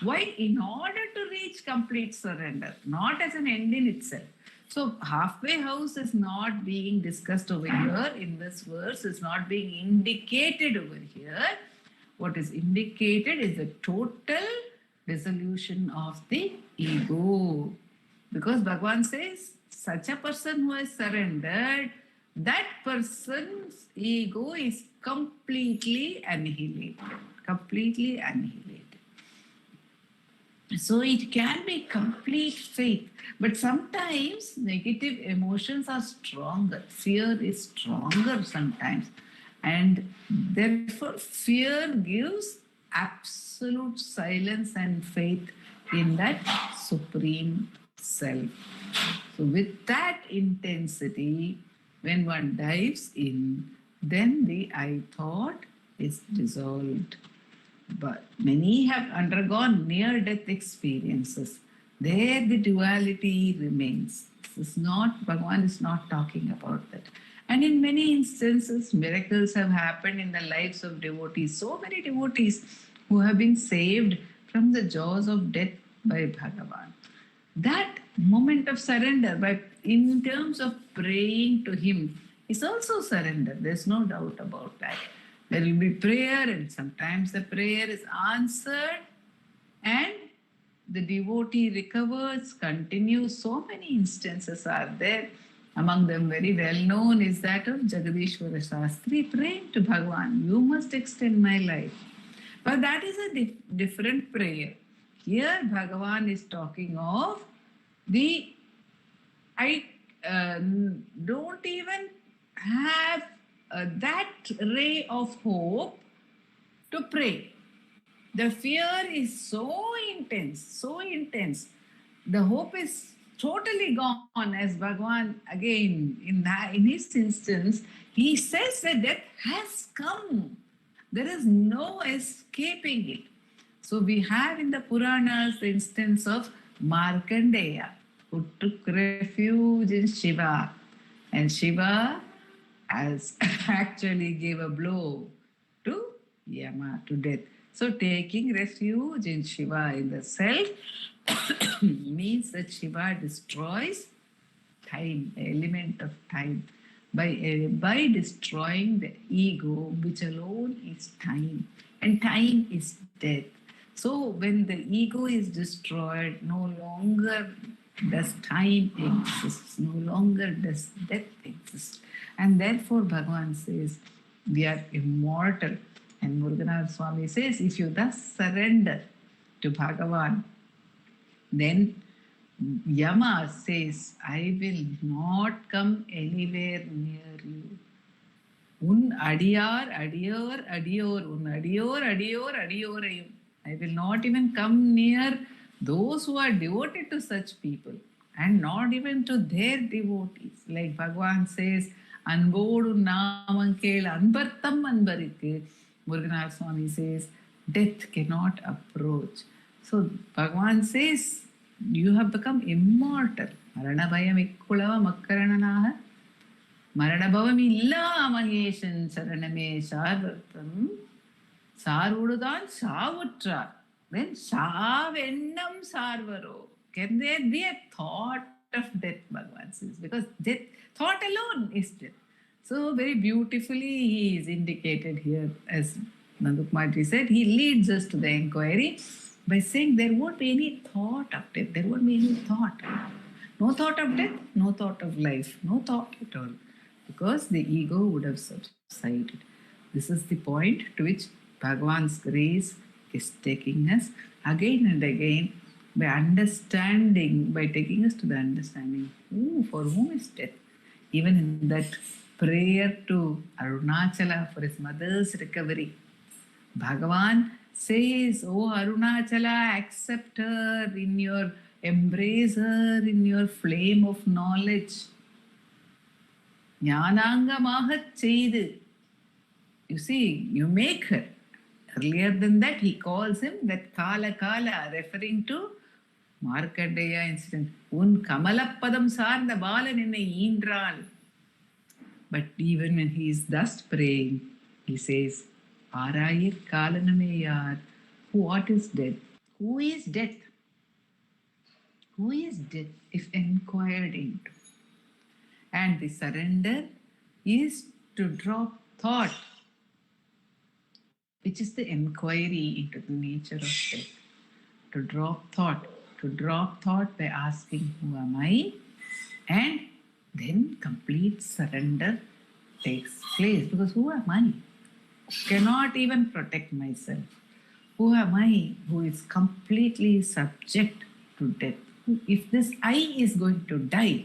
Why? In order to reach complete surrender, not as an end in itself. So halfway house is not being discussed over here in this verse, is not being indicated over here. What is indicated is the total dissolution of the ego. Because Bhagavan says, such a person who has surrendered, that person's ego is completely annihilated. Completely annihilated. So it can be complete faith. But sometimes negative emotions are stronger. Fear is stronger sometimes. And therefore, fear gives absolute silence and faith in that supreme self. So with that intensity, when one dives in, then the I thought is dissolved. But many have undergone near-death experiences. There the duality remains. This is not, Bhagavan is not talking about that. And in many instances, miracles have happened in the lives of devotees. So many devotees who have been saved from the jaws of death by Bhagavan. That moment of surrender, in terms of praying to him, is also surrender. There's no doubt about that. There will be prayer, and sometimes the prayer is answered and the devotee recovers, continues. So many instances are there. Among them, very well known is that of Jagadishwara Shastri praying to Bhagavan, you must extend my life. But that is a different prayer. Here, Bhagavan is talking of I don't even have that ray of hope to pray. The fear is so intense. The hope is totally gone, as Bhagavan, again, in his instance, he says that death has come. There is no escaping it. So we have in the Puranas the instance of Markandeya, who took refuge in Shiva. And Shiva has actually gave a blow to Yama, to death. So taking refuge in Shiva, in the self, means that Shiva destroys time, the element of time, by destroying the ego, which alone is time. And time is death. So when the ego is destroyed, no longer does time exist, no longer does death exist. And therefore Bhagavan says, we are immortal. And Muruganatha Swami says, if you thus surrender to Bhagavan, then Yama says, I will not come anywhere near you. Un adiyar, adiyar, adiyar, un adiyar, adiyar, adiyarayum. I will not even come near those who are devoted to such people, and not even to their devotees. Like Bhagavan says, Anbodu Namankela Anbartam Anbarikku. Muruganatha Swami says, death cannot approach. So Bhagavan says, you have become immortal. Maranabhayam ikkulava makkarananaha Maranabhavam illa maheshan saraname sarvartam Sarududan savutrar. Then savennam sarvaro. Can there be a thought of death, Bhagavan says? Because death, thought alone is death. So very beautifully he is indicated here, as Nandukumarji said, he leads us to the inquiry by saying there won't be any thought of death. There won't be any thought. No thought of death, no thought of life, no thought at all. Because the ego would have subsided. This is the point to which Bhagavan's grace is taking us again and again by understanding, by taking us to the understanding, for whom is death? Even in that prayer to Arunachala for his mother's recovery, Bhagavan says, oh Arunachala, accept her in your, embrace her in your flame of knowledge. Jnananga mahat cheidu. You see, you make her. Earlier than that, he calls him that Kala Kala, referring to Markandeya incident. Un Kamalappadam sarda balan inna eendral. But even when he is thus praying, he says, Arayir kalaname yaar. What is death? Who is death? Who is death if inquired into? And the surrender is to drop thought, which is the inquiry into the nature of death. To drop thought by asking, who am I? And then complete surrender takes place. Because who am I? Cannot even protect myself. Who am I who is completely subject to death? If this I is going to die,